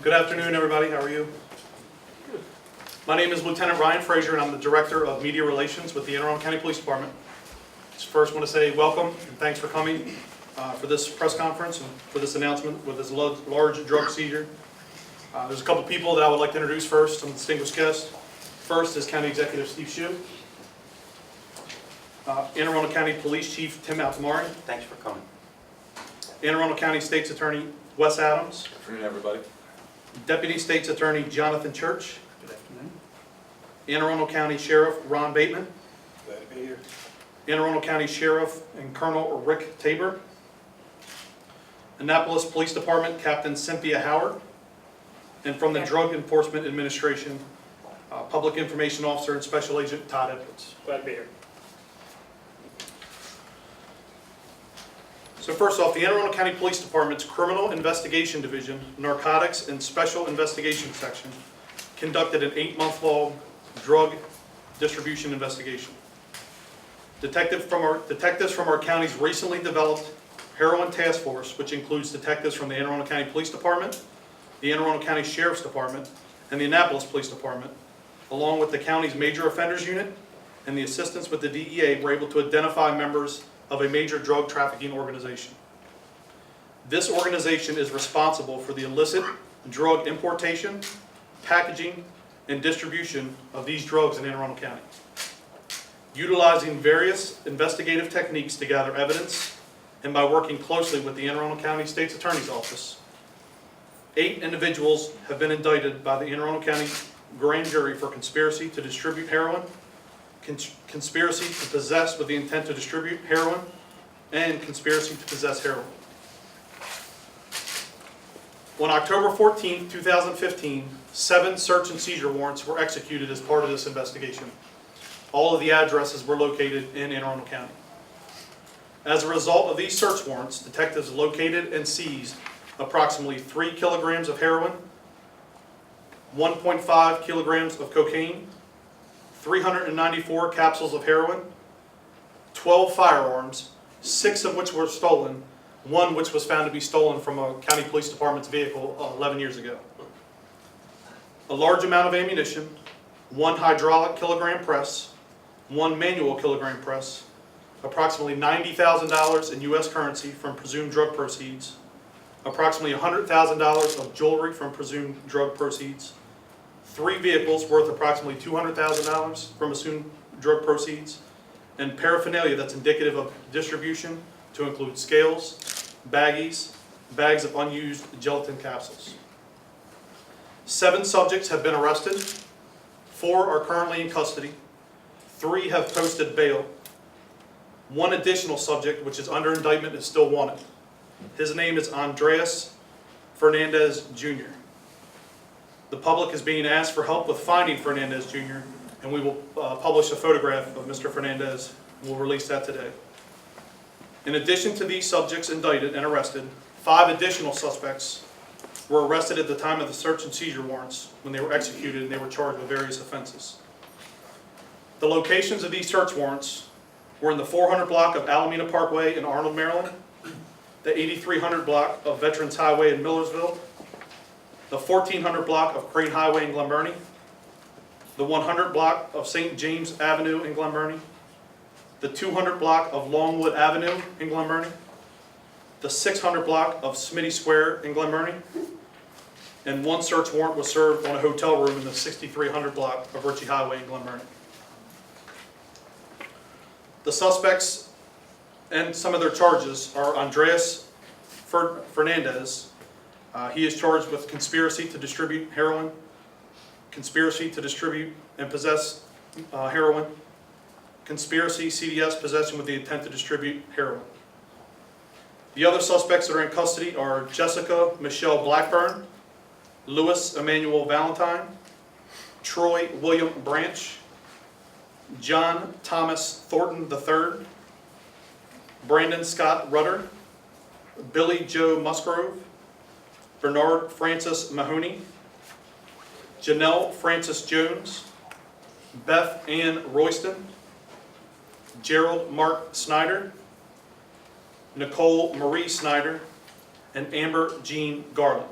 Good afternoon, everybody. How are you? My name is Lieutenant Ryan Frazier, and I'm the Director of Media Relations with the Anne Arundel County Police Department. Just first want to say welcome and thanks for coming for this press conference and for this announcement with this large drug seizure. There's a couple people that I would like to introduce first, some distinguished guests. First is County Executive Steve Shue. Anne Arundel County Police Chief Tim Altamari. Thanks for coming. Anne Arundel County State's Attorney Wes Adams. Good afternoon, everybody. Deputy State's Attorney Jonathan Church. Good afternoon. Anne Arundel County Sheriff Ron Bateman. Glad to be here. Anne Arundel County Sheriff and Colonel Rick Tabor. Annapolis Police Department Captain Cynthia Howard. And from the Drug Enforcement Administration, Public Information Officer and Special Agent Todd Edwards. Glad to be here. So first off, the Anne Arundel County Police Department's Criminal Investigation Division, Narcotics and Special Investigation Section conducted an 8-month-long drug distribution investigation. Detectives from our county's recently developed heroin task force, which includes detectives from the Anne Arundel County Police Department, the Anne Arundel County Sheriff's Department, and the Annapolis Police Department, along with the county's Major Offenders Unit and the assistance with the DEA, were able to identify members of a major drug trafficking organization. This organization is responsible for the illicit drug importation, packaging, and distribution of these drugs in Anne Arundel County. Utilizing various investigative techniques to gather evidence and by working closely with the Anne Arundel County State's Attorney's Office, 8 individuals have been indicted by the Anne Arundel County Grand Jury for conspiracy to distribute heroin, conspiracy to possess with the intent to distribute heroin, and conspiracy to possess heroin. On October 14, 2015, 7 search and seizure warrants were executed as part of this investigation. All of the addresses were located in Anne Arundel County. As a result of these search warrants, detectives located and seized approximately 3 kilograms of heroin, 1.5 kilograms of cocaine, 394 capsules of heroin, 12 firearms, 6 of which were stolen, 1 which was found to be stolen from a county police department's vehicle 11 years ago. A large amount of ammunition, 1 hydraulic kilogram press, 1 manual kilogram press, approximately $90,000 in U.S. currency from presumed drug proceeds, approximately $100,000 of jewelry from presumed drug proceeds, 3 vehicles worth approximately $200,000 from assumed drug proceeds, and paraphernalia that's indicative of distribution to include scales, baggies, bags of unused gelatin capsules. 7 subjects have been arrested, 4 are currently in custody, 3 have posted bail. 1 additional subject, which is under indictment, is still wanted. His name is Andreas Fernandez Jr. The public is being asked for help with finding Fernandez Jr., and we will publish a photograph of Mr. Fernandez, and we'll release that today. In addition to these subjects indicted and arrested, 5 additional suspects were arrested at the time of the search and seizure warrants when they were executed and they were charged with various offenses. The locations of these search warrants were in the 400 block of Alameda Parkway in Arnold, Maryland, the 8300 block of Veterans Highway in Millersville, the 1400 block of Crane Highway in Glen Burnie, the 100 block of St. James Avenue in Glen Burnie, the 200 block of Longwood Avenue in Glen Burnie, the 600 block of Smitty Square in Glen Burnie, and 1 search warrant was served on a hotel room in the 6300 block of Ritchie Highway in Glen Burnie. The suspects and some of their charges are Andreas Fernandez. He is charged with conspiracy to distribute heroin, conspiracy to distribute and possess heroin, conspiracy, CDS, possession with the intent to distribute heroin. The other suspects that are in custody are Jessica Michelle Blackburn, Louis Emmanuel Valentine, Troy William Branch, John Thomas Thornton III, Brandon Scott Rudder, Billy Joe Musgrove, Bernard Francis Mahoney, Janelle Francis Jones, Beth Ann Royston, Gerald Mark Snyder, Nicole Marie Snyder, and Amber Jean Garland.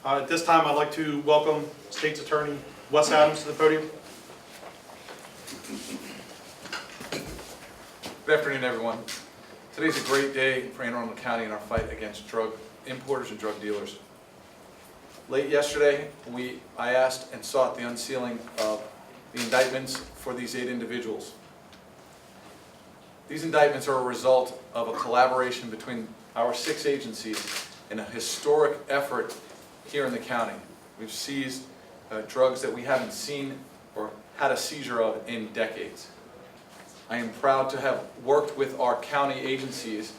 At this time, I'd like to welcome State's Attorney Wes Adams to the podium. Good afternoon, everyone. Today's a great day for Anne Arundel County in our fight against drug importers and drug dealers. Late yesterday, I asked and sought the unsealing of the indictments for these 8 individuals. These indictments are a result of a collaboration between our 6 agencies in a historic effort here in the county. We've seized drugs that we haven't seen or had a seizure of in decades. I am proud to have worked with our county agencies.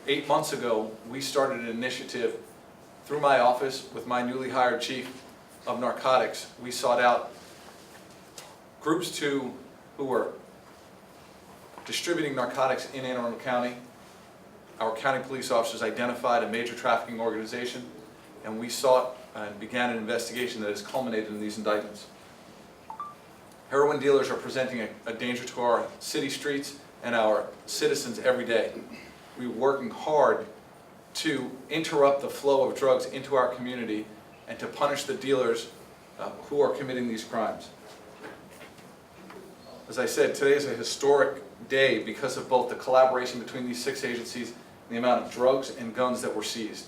8 months ago, we started an initiative through my office with my newly hired chief of narcotics. We sought out groups who were distributing narcotics in Anne Arundel County. Our county police officers identified a major trafficking organization, and we sought and began an investigation that has culminated in these indictments. Heroin dealers are presenting a danger to our city streets and our citizens every day. We're working hard to interrupt the flow of drugs into our community and to punish the dealers who are committing these crimes. As I said, today is a historic day because of both the collaboration between these 6 agencies and the amount of drugs and guns that were seized.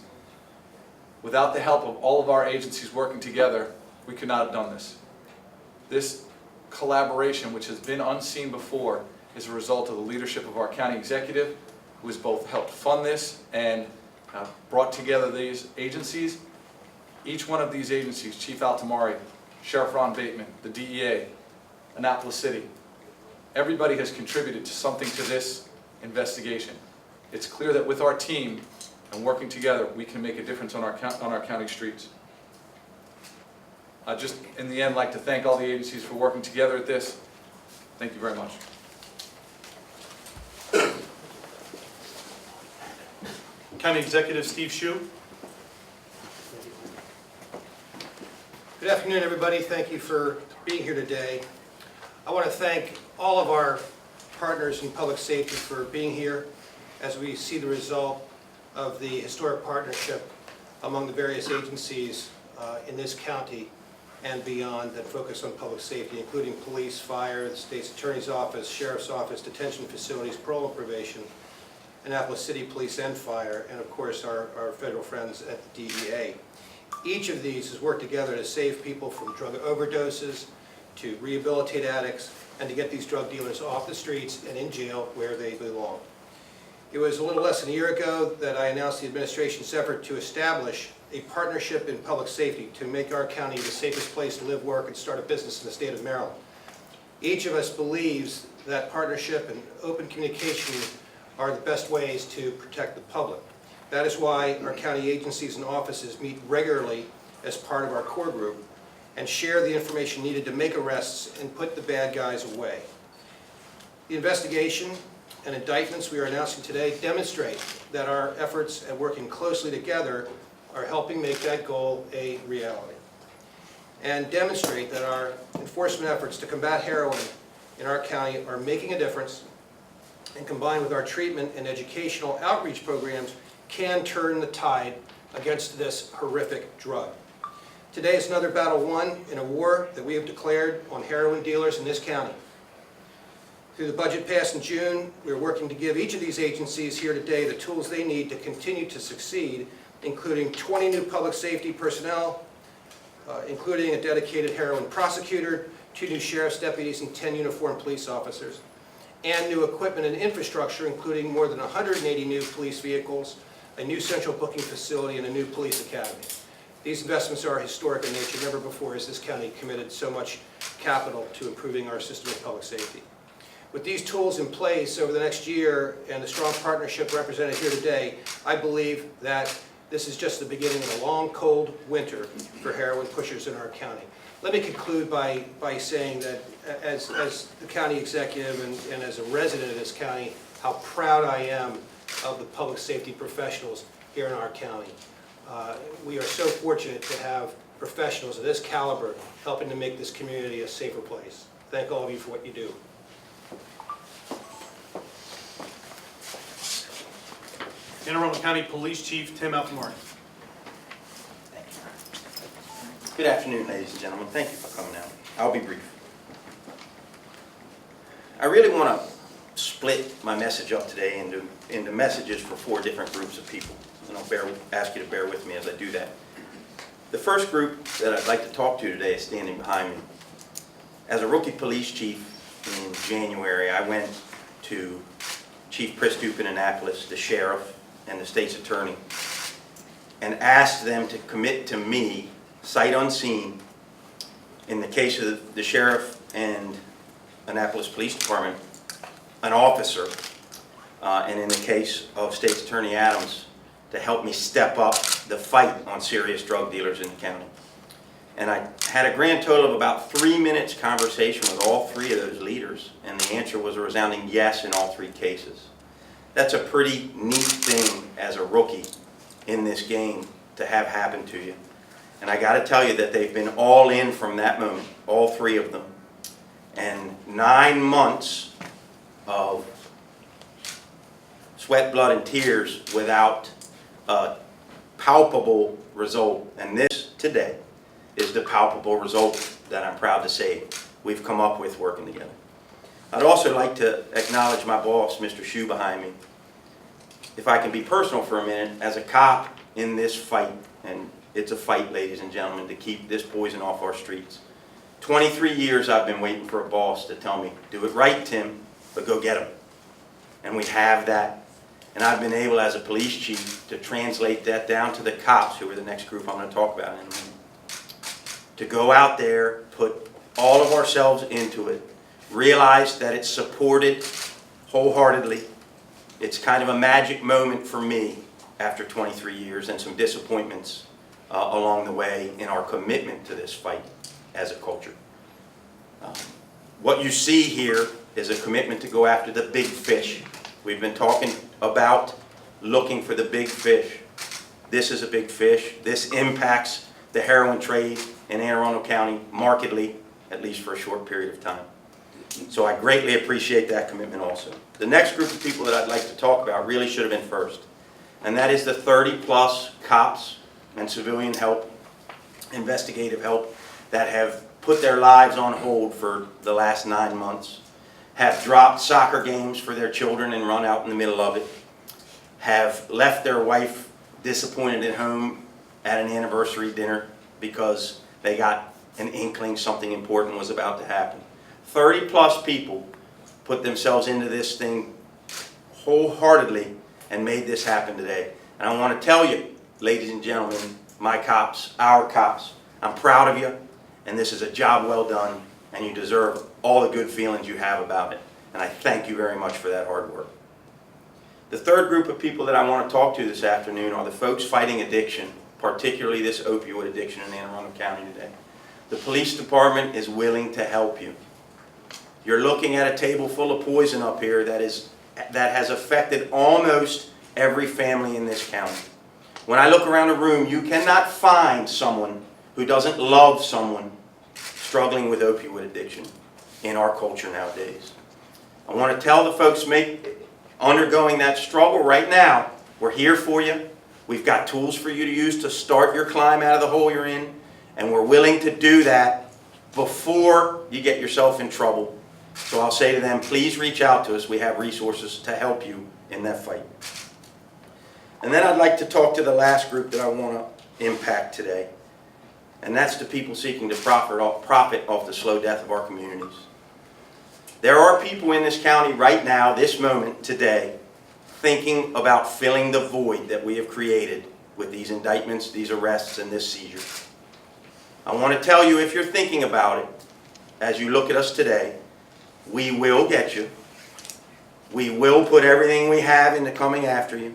Without the help of all of our agencies working together, we could not have done this. This collaboration, which has been unseen before, is a result of the leadership of our county executive, who has both helped fund this and brought together these agencies. Each one of these agencies, Chief Altamari, Sheriff Ron Bateman, the DEA, Annapolis City, everybody has contributed to something to this investigation. It's clear that with our team and working together, we can make a difference on our county streets. I'd just, in the end, like to thank all the agencies for working together at this. Thank you very much. County Executive Steve Shue. Good afternoon, everybody. Thank you for being here today. I want to thank all of our partners in public safety for being here as we see the result of the historic partnership among the various agencies in this county and beyond that focus on public safety, including police, fire, the state's attorney's office, sheriff's office, detention facilities, parole and probation, Annapolis City Police and Fire, and of course our federal friends at the DEA. Each of these has worked together to save people from drug overdoses, to rehabilitate addicts, and to get these drug dealers off the streets and in jail where they belong. It was a little less than a year ago that I announced the administration's effort to establish a partnership in public safety to make our county the safest place to live, work, and start a business in the state of Maryland. Each of us believes that partnership and open communication are the best ways to protect the public. That is why our county agencies and offices meet regularly as part of our core group and share the information needed to make arrests and put the bad guys away. The investigation and indictments we are announcing today demonstrate that our efforts at working closely together are helping make that goal a reality, and demonstrate that our enforcement efforts to combat heroin in our county are making a difference, and combined with our treatment and educational outreach programs can turn the tide against this horrific drug. Today is another battle won in a war that we have declared on heroin dealers in this county. Through the budget passed in June, we are working to give each of these agencies here today the tools they need to continue to succeed, including 20 new public safety personnel, including a dedicated heroin prosecutor, 2 new sheriff's deputies, and 10 uniformed police officers, and new equipment and infrastructure, including more than 180 new police vehicles, a new central booking facility, and a new police academy. These investments are historic in nature. Never before has this county committed so much capital to improving our system of public safety. With these tools in place over the next year and the strong partnership represented here today, I believe that this is just the beginning of a long, cold winter for heroin pushers in our county. Let me conclude by saying that as the county executive and as a resident of this county, how proud I am of the public safety professionals here in our county. We are so fortunate to have professionals of this caliber helping to make this community a safer place. Thank all of you for what you do. Anne Arundel County Police Chief Tim Altamari. Thank you. Good afternoon, ladies and gentlemen. Thank you for coming out. I'll be brief. I really want to split my message up today into messages for 4 different groups of people, and I'll ask you to bear with me as I do that. The first group that I'd like to talk to today is standing behind me. As a rookie police chief in January, I went to Chief Pristoop in Annapolis, the sheriff, and the state's attorney, and asked them to commit to me, sight unseen, in the case of the sheriff and Annapolis Police Department, an officer, and in the case of State's Attorney Adams, to help me step up the fight on serious drug dealers in the county. And I had a grand total of about 3 minutes conversation with all 3 of those leaders, and the answer was a resounding yes in all 3 cases. That's a pretty neat thing as a rookie in this game to have happen to you. And I got to tell you that they've been all in from that moment, all 3 of them. And 9 months of sweat, blood, and tears without a palpable result. And this, today, is the palpable result that I'm proud to say we've come up with working together. I'd also like to acknowledge my boss, Mr. Shue, behind me. If I can be personal for a minute, as a cop in this fight, and it's a fight, ladies and gentlemen, to keep this poison off our streets. 23 years I've been waiting for a boss to tell me, do it right, Tim, but go get him. And we have that. And I've been able, as a police chief, to translate that down to the cops, who are the next group I'm going to talk about in a minute. To go out there, put all of ourselves into it, realize that it's supported wholeheartedly. It's kind of a magic moment for me after 23 years and some disappointments along the way in our commitment to this fight as a culture. What you see here is a commitment to go after the big fish. We've been talking about looking for the big fish. This is a big fish. This impacts the heroin trade in Anne Arundel County markedly, at least for a short period of time. So I greatly appreciate that commitment also. The next group of people that I'd like to talk about really should have been first, and that is the 30+ cops and civilian help, investigative help, that have put their lives on hold for the last 9 months, have dropped soccer games for their children and run out in the middle of it, have left their wife disappointed at home at an anniversary dinner because they got an inkling something important was about to happen. 30+ people put themselves into this thing wholeheartedly and made this happen today. And I want to tell you, ladies and gentlemen, my cops, our cops, I'm proud of you, and this is a job well done, and you deserve all the good feelings you have about it. And I thank you very much for that hard work. The third group of people that I want to talk to this afternoon are the folks fighting addiction, particularly this opioid addiction in Anne Arundel County today. The police department is willing to help you. You're looking at a table full of poison up here that has affected almost every family in this county. When I look around the room, you cannot find someone who doesn't love someone struggling with opioid addiction in our culture nowadays. I want to tell the folks undergoing that struggle right now, we're here for you. We've got tools for you to use to start your climb out of the hole you're in, and we're willing to do that before you get yourself in trouble. So I'll say to them, please reach out to us. We have resources to help you in that fight. And then I'd like to talk to the last group that I want to impact today, and that's the people seeking to profit off the slow death of our communities. There are people in this county right now, this moment, today, thinking about filling the void that we have created with these indictments, these arrests, and this seizure. I want to tell you, if you're thinking about it, as you look at us today, we will get you. We will put everything we have into coming after you.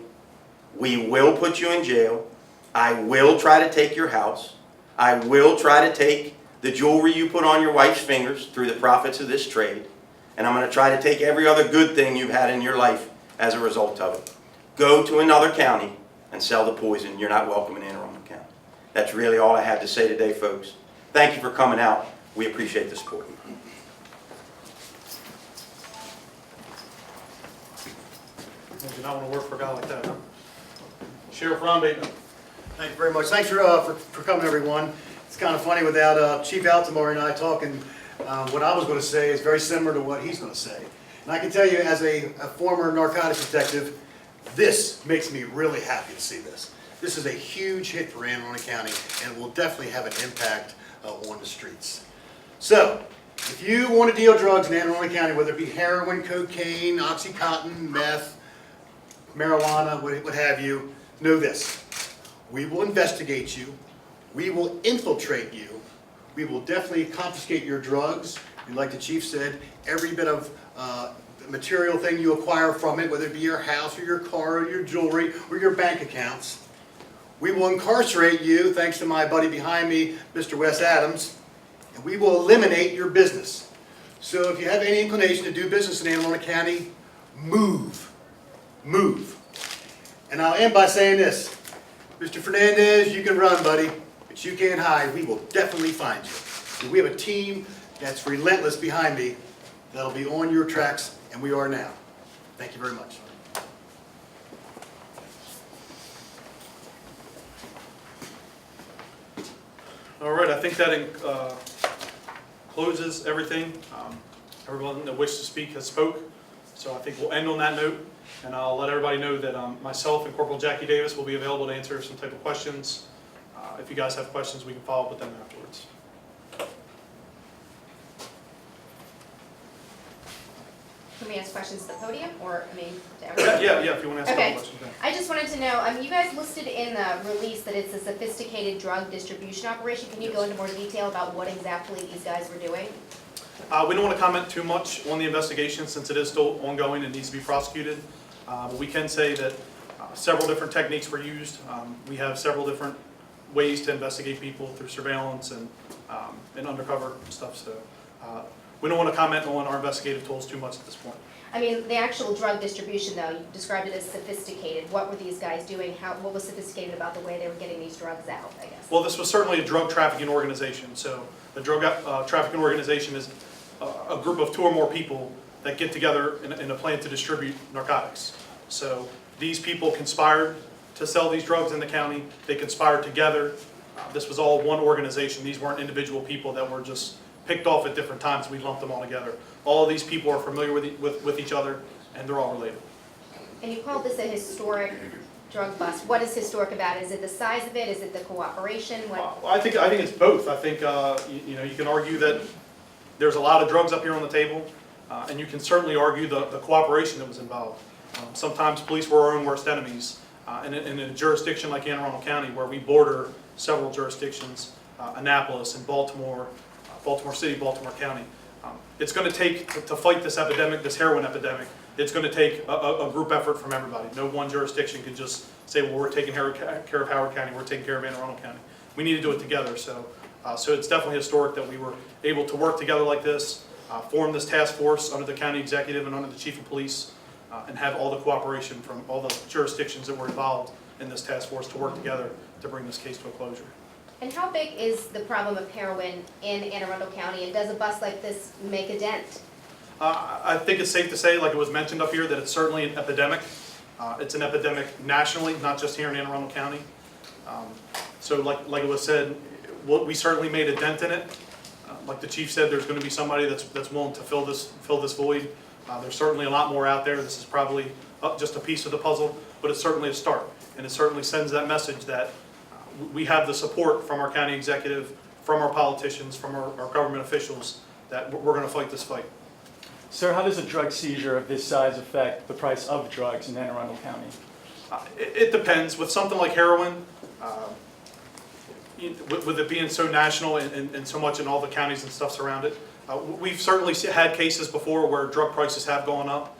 We will put you in jail. I will try to take your house. I will try to take the jewelry you put on your wife's fingers through the profits of this trade. And I'm going to try to take every other good thing you've had in your life as a result of it. Go to another county and sell the poison. You're not welcome in Anne Arundel County. That's really all I have to say today, folks. Thank you for coming out. We appreciate the support. You do not want to work for a guy like that, huh? Sheriff Ron Bateman. Thank you very much. Thanks for coming, everyone. It's kind of funny without Chief Altamore and I talking, what I was going to say is very similar to what he's going to say. And I can tell you as a former narcotics detective, this makes me really happy to see this. This is a huge hit for Anne Arundel County and will definitely have an impact on the streets. So, if you want to deal drugs in Anne Arundel County, whether it be heroin, cocaine, oxycontin, meth, marijuana, what have you, know this. We will investigate you. We will infiltrate you. We will definitely confiscate your drugs. And like the chief said, every bit of material thing you acquire from it, whether it be your house or your car or your jewelry or your bank accounts. We will incarcerate you, thanks to my buddy behind me, Mr. Wes Adams, and we will eliminate your business. So if you have any inclination to do business in Anne Arundel County, move. Move. And I'll end by saying this. Mr. Fernandez, you can run, buddy, but you can't hide. We will definitely find you. And we have a team that's relentless behind me that'll be on your tracks, and we are now. Thank you very much. All right, I think that closes everything. Everyone that wished to speak has spoke, so I think we'll end on that note. And I'll let everybody know that myself and Corporal Jackie Davis will be available to answer some type of questions. If you guys have questions, we can follow up with them afterwards. Can we ask questions at the podium, or, I mean, to everyone? Yeah, if you want to ask Okay. a question. then. I just wanted to know, you guys listed in the release that it's a sophisticated drug distribution operation. Can you go into more detail about what exactly these guys were doing? We don't want to comment too much on the investigation since it is still ongoing and needs to be prosecuted. But we can say that several different techniques were used. We have several different ways to investigate people through surveillance and undercover stuff. So we don't want to comment on our investigative tools too much at this point. I mean, the actual drug distribution, though, you described it as sophisticated. What were these guys doing? What was sophisticated about the way they were getting these drugs out, I guess? Well, this was certainly a drug trafficking organization. So the drug trafficking organization is a group of 2 or more people that get together in a plan to distribute narcotics. So these people conspired to sell these drugs in the county. They conspired together. This was all one organization. These weren't individual people that were just picked off at different times. We lumped them all together. All of these people are familiar with each other, and they're all related. And you called this a historic drug bust. What is historic about it? Is it the size of it? Is it the cooperation? What? I think it's both. I think you can argue that there's a lot of drugs up here on the table, and you can certainly argue the cooperation that was involved. Sometimes police were our own worst enemies. In a jurisdiction like Anne Arundel County, where we border several jurisdictions, Annapolis and Baltimore, Baltimore City, Baltimore County, it's going to take, to fight this epidemic, this heroin epidemic, it's going to take a group effort from everybody. No one jurisdiction can just say, well, we're taking care of Howard County, we're taking care of Anne Arundel County. We need to do it together. So it's definitely historic that we were able to work together like this, form this task force under the county executive and under the chief of police, and have all the cooperation from all the jurisdictions that were involved in this task force to work together to bring this case to a closure. And how big is the problem of heroin in Anne Arundel County, and does a bust like this make a dent? I think it's safe to say, like it was mentioned up here, that it's certainly an epidemic. It's an epidemic nationally, not just here in Anne Arundel County. So like it was said, we certainly made a dent in it. Like the chief said, there's going to be somebody that's willing to fill this void. There's certainly a lot more out there. This is probably just a piece of the puzzle, but it's certainly a start. And it certainly sends that message that we have the support from our county executive, from our politicians, from our government officials, that we're going to fight this fight. Sir, how does a drug seizure of this size affect the price of drugs in Anne Arundel County? It depends. With something like heroin, with it being so national and so much in all the counties and stuff around it, we've certainly had cases before where drug prices have gone up.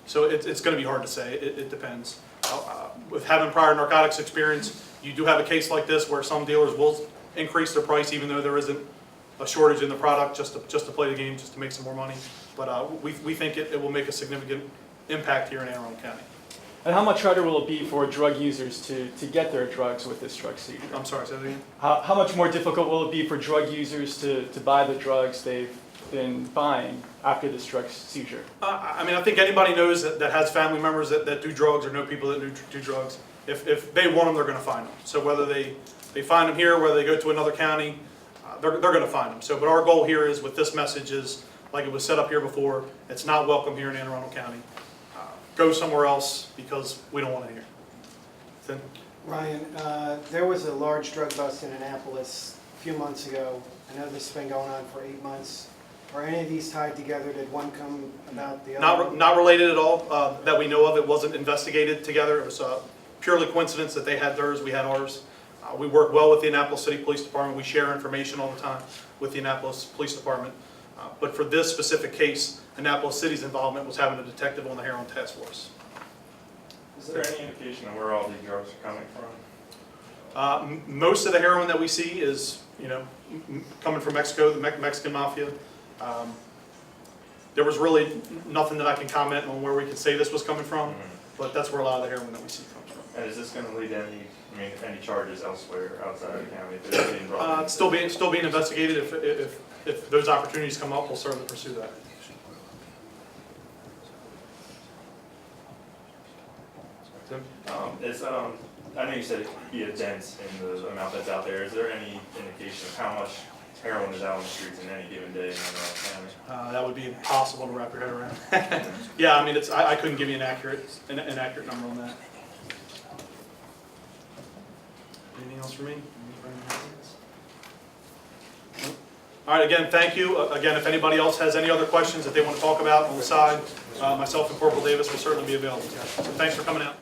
So it's going to be hard to say. It depends. With having prior narcotics experience, you do have a case like this where some dealers will increase their price even though there isn't a shortage in the product, just to play the game, just to make some more money. But we think it will make a significant impact here in Anne Arundel County. And how much harder will it be for drug users to get their drugs with this drug seizure? I'm sorry, say that again? How much more difficult will it be for drug users to buy the drugs they've been buying after this drug seizure? I mean, I think anybody knows that has family members that do drugs or know people that do drugs. If they want them, they're going to find them. So whether they they find them here, whether they go to another county, they're going to find them. So, but our goal here is with this message is, like it was set up here before, it's not welcome here in Anne Arundel County. Go somewhere else because we don't want it here. Then, Ryan, there was a large drug bust in Annapolis a few months ago. I know this has been going on for 8 months. Are any of these tied together? Did one come about the other? not related at all that we know of. It wasn't investigated together. It was purely coincidence that they had theirs, we had ours. We work well with the Annapolis City Police Department. We share information all the time with the Annapolis Police Department. But for this specific case, Annapolis City's involvement was having a detective on the heroin task force. Is there any indication of where all these drugs are coming from? Most of the heroin that we see is, coming from Mexico, the Mexican mafia. There was really nothing that I can comment on where we could say this was coming from, but that's where a lot of the heroin that we see comes from. And is this going to lead to any charges elsewhere outside of the county? If there's any involvement? It's still being investigated. If those opportunities come up, we'll certainly pursue that. I know you said it could be a dent in the amount that's out there. Is there any indication of how much heroin is out on the streets in any given day in Anne Arundel County? That would be impossible to wrap your head around. Yeah, I mean, I couldn't give you an accurate number on that. Anything else for me? Nope. All right, again, thank you. Again, if anybody else has any other questions that they want to talk about on the side, myself and Corporal Davis will certainly be available. So thanks for coming out.